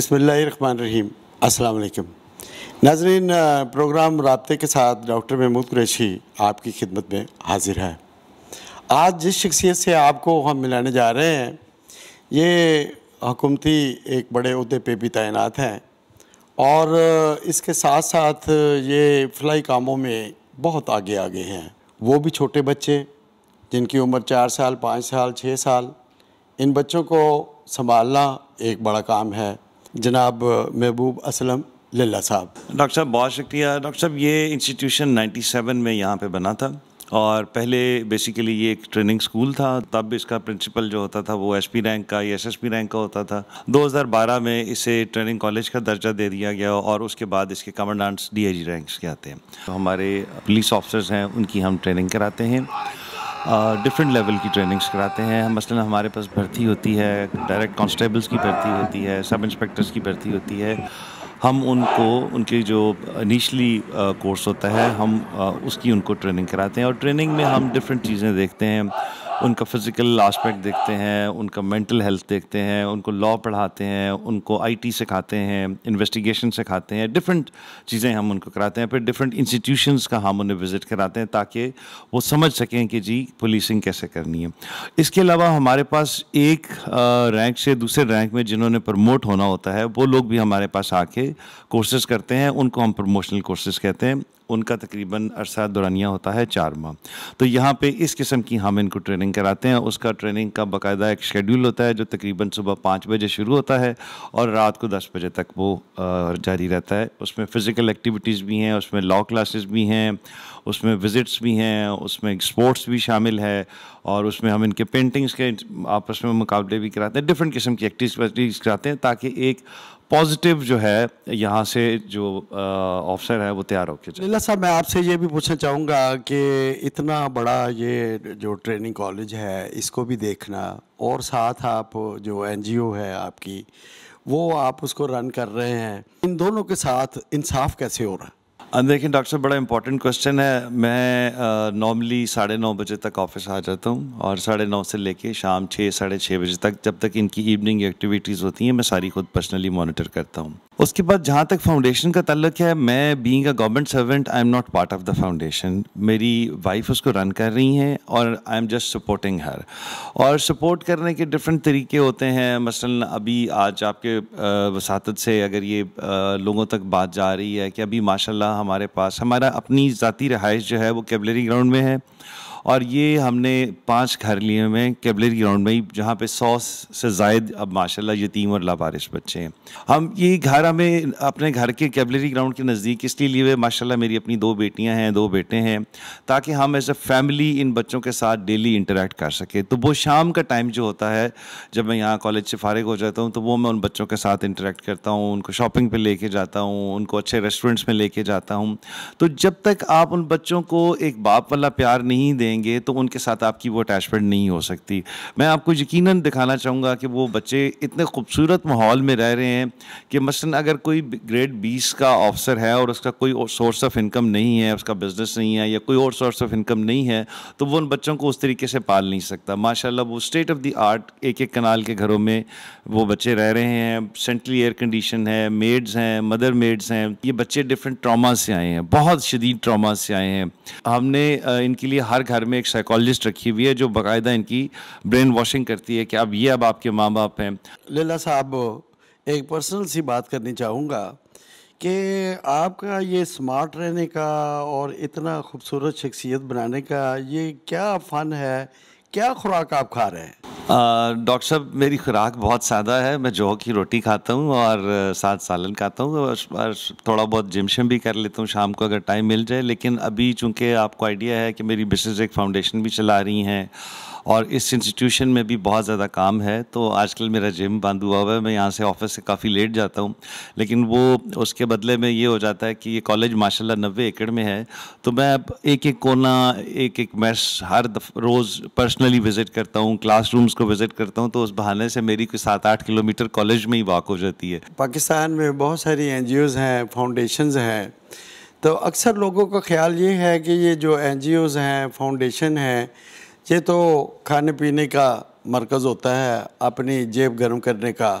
بسم اللہ الرحمن الرحیم۔ السلام علیکم ناظرین، پروگرام رابطے کے ساتھ ڈاکٹر محمود قریشی آپ کی خدمت میں حاضر ہے۔ آج جس شخصیت سے آپ کو ہم ملانے جا رہے ہیں، یہ حکومتی ایک بڑے عہدے پہ بھی تعینات ہیں اور اس کے ساتھ ساتھ یہ فلاحی کاموں میں بہت آگے ہیں۔ وہ بھی چھوٹے بچے جن کی عمر 4 سال، 5 سال، 6 سال، ان بچوں کو سنبھالنا ایک بڑا کام ہے۔ جناب محبوب اسلم للہ صاحب۔ ڈاکٹر صاحب بہت شکریہ۔ ڈاکٹر صاحب یہ انسٹیٹیوشن 97 میں یہاں پہ بنا تھا اور پہلے بیسیکلی یہ ایک ٹریننگ سکول تھا۔ تب اس کا پرنسپل جو ہوتا تھا وہ ایس پی رینک کا یا ایس ایس پی رینک کا ہوتا تھا۔ 2012 میں اسے ٹریننگ کالج کا درجہ دے دیا گیا اور اس کے بعد اس کے کمانڈانٹس ڈی آئی جی رینکس کے آتے ہیں۔ تو ہمارے پولیس آفسرز ہیں، ان کی ہم ٹریننگ کراتے ہیں، ڈفرینٹ لیول کی ٹریننگز کراتے ہیں۔ مثلا ہمارے پاس بھرتی ہوتی ہے، ڈائریکٹ کانسٹیبلز کی بھرتی ہوتی ہے، سب انسپیکٹرز کی بھرتی ہوتی ہے۔ ہم ان کو ان کے جو انیشلی کورس ہوتا ہے ہم اس کی ان کو ٹریننگ کراتے ہیں، اور ٹریننگ میں ہم ڈفرینٹ چیزیں دیکھتے ہیں۔ ان کا فزیکل آسپیکٹ دیکھتے ہیں، ان کا مینٹل ہیلتھ دیکھتے ہیں، ان کو لا پڑھاتے ہیں، ان کو آئی ٹی سکھاتے ہیں، انویسٹیگیشن سکھاتے ہیں، ڈفرینٹ چیزیں ہم ان کو کراتے ہیں۔ پھر ڈفرینٹ انسٹیٹیوشنز کا ہم انہیں وزٹ کراتے ہیں تاکہ وہ سمجھ سکیں کہ جی پولیسنگ کیسے کرنی ہے۔ اس کے علاوہ ہمارے پاس ایک رینک سے دوسرے رینک میں جنہوں نے پروموٹ ہونا ہوتا ہے وہ لوگ بھی ہمارے پاس آ کے کورسز کرتے ہیں، ان کو ہم پروموشنل کورسز کہتے ہیں۔ ان کا تقریباً عرصہ دورانیہ ہوتا ہے 4 ماہ۔ تو یہاں پہ اس قسم کی ہم ان کو ٹریننگ کراتے ہیں۔ اس کا ٹریننگ کا باقاعدہ ایک شیڈیول ہوتا ہے جو تقریباً صبح 5 بجے شروع ہوتا ہے اور رات کو 10 بجے تک وہ جاری رہتا ہے۔ اس میں فزیکل ایکٹیویٹیز بھی ہیں، اس میں لا کلاسز بھی ہیں، اس میں وزٹس بھی ہیں، اس میں اسپورٹس بھی شامل ہے، اور اس میں ہم ان کے پینٹنگز کے آپس میں مقابلے بھی کراتے ہیں، ڈفرینٹ قسم کی ایکٹیویٹیز کراتے ہیں تاکہ ایک پازیٹیو جو ہے یہاں سے جو آفسر ہے وہ تیار ہو کے جائے۔ للہ صاحب، میں آپ سے یہ بھی پوچھنا چاہوں گا کہ اتنا بڑا یہ جو ٹریننگ کالج ہے اس کو بھی دیکھنا، اور ساتھ آپ جو این جی او ہے آپ کی، وہ آپ اس کو رن کر رہے ہیں، ان دونوں کے ساتھ انصاف کیسے ہو رہا ہے؟ دیکھیں ڈاکٹر صاحب، بڑا امپورٹنٹ کوسچن ہے۔ میں نارملی 9:30 بجے تک آفس آ جاتا ہوں اور 9:30 سے لے کے شام 6 ساڑھے 6 بجے تک، جب تک ان کی ایوننگ ایکٹیویٹیز ہوتی ہیں میں ساری خود پرسنلی مانیٹر کرتا ہوں۔ اس کے بعد جہاں تک فاؤنڈیشن کا تعلق ہے، میں being a government servant I am not part of the foundation. میری وائف اس کو رن کر رہی ہیں اور آئی ایم جسٹ سپورٹنگ ہر۔ اور سپورٹ کرنے کے ڈفرینٹ طریقے ہوتے ہیں۔ مثلاً ابھی آج آپ کے وساطت سے اگر یہ لوگوں تک بات جا رہی ہے کہ ابھی ماشاء اللہ ہمارے پاس ہمارا اپنی ذاتی رہائش جو ہے وہ کیولری گراؤنڈ میں ہے، اور یہ ہم نے 5 گھر لیے ہوئے ہیں کیولری گراؤنڈ میں ہی، جہاں پہ 100 سے زائد اب ماشاءاللہ یتیم اور لاوارث بچے ہیں۔ ہم یہ گھر ہمیں اپنے گھر کے کیولری گراؤنڈ کے نزدیک اس لیے لیے ہوئے، ماشاءاللہ میری اپنی 2 بیٹیاں ہیں، 2 بیٹے ہیں، تاکہ ہم ایز اے فیملی ان بچوں کے ساتھ ڈیلی انٹریکٹ کر سکیں۔ تو وہ شام کا ٹائم جو ہوتا ہے جب میں یہاں کالج سے فارغ ہو جاتا ہوں تو وہ میں ان بچوں کے ساتھ انٹریکٹ کرتا ہوں، ان کو شاپنگ پہ لے کے جاتا ہوں، ان کو اچھے ریسٹورنٹس میں لے کے جاتا ہوں۔ تو جب تک آپ ان بچوں کو ایک باپ والا پیار نہیں دیں گے تو ان کے ساتھ آپ کی وہ اٹیچمنٹ نہیں ہو سکتی۔ میں آپ کو یقیناً دکھانا چاہوں گا کہ وہ بچے اتنے خوبصورت ماحول میں رہ رہے ہیں کہ مثلاً اگر کوئی گریڈ 20 کا آفسر ہے اور اس کا کوئی سورس آف انکم نہیں ہے، اس کا بزنس نہیں ہے یا کوئی اور سورس آف انکم نہیں ہے، تو وہ ان بچوں کو اس طریقے سے پال نہیں سکتا۔ ماشاءاللہ وہ اسٹیٹ آف دی آرٹ ایک کنال کے گھروں میں وہ بچے رہ رہے ہیں، سینٹرلی ایئر کنڈیشن ہے، میڈز ہیں، مدر میڈز ہیں۔ یہ بچے ڈفرینٹ ٹراماز سے آئے ہیں، بہت شدید ٹراماز سے آئے ہیں۔ ہم نے ان کے لیے ہر گھر میں ایک سائیکالوجسٹ رکھی ہوئی ہے جو باقاعدہ ان کی برین واشنگ کرتی ہے کہ اب یہ اب آپ کے ماں باپ ہیں۔ للہ صاحب، ایک پرسنل سی بات کرنی چاہوں گا کہ آپ کا یہ سمارٹ رہنے کا اور اتنا خوبصورت شخصیت بنانے کا یہ کیا فن ہے، کیا خوراک آپ کھا رہے ہیں؟ ڈاکٹر صاحب میری خوراک بہت سادہ ہے۔ میں جو کی روٹی کھاتا ہوں اور ساتھ سالن کھاتا ہوں، اور تھوڑا بہت جم شم بھی کر لیتا ہوں شام کو اگر ٹائم مل جائے۔ لیکن ابھی چونکہ آپ کو آئیڈیا ہے کہ میری مسز ایک فاؤنڈیشن بھی چلا رہی ہیں اور اس انسٹیٹیوشن میں بھی بہت زیادہ کام ہے، تو آج کل میرا جم بند ہوا ہوا ہے۔ میں یہاں سے آفس سے کافی لیٹ جاتا ہوں، لیکن وہ اس کے بدلے میں یہ ہو جاتا ہے کہ یہ کالج ماشاءاللہ 90 ایکڑ میں ہے، تو میں اب ایک ایک کونا، ایک ایک میس ہر روز پرسنلی وزٹ کرتا ہوں، کلاس رومز کو وزٹ کرتا ہوں، تو اس بہانے سے میری کوئی 7-8 کلومیٹر کالج میں ہی واک ہو جاتی ہے۔ پاکستان میں بہت ساری این جی اوز ہیں، فاؤنڈیشنز ہیں، تو اکثر لوگوں کا خیال یہ ہے کہ یہ جو این جی اوز ہیں، فاؤنڈیشن ہیں، یہ تو کھانے پینے کا مرکز ہوتا ہے، اپنی جیب گرم کرنے کا۔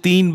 3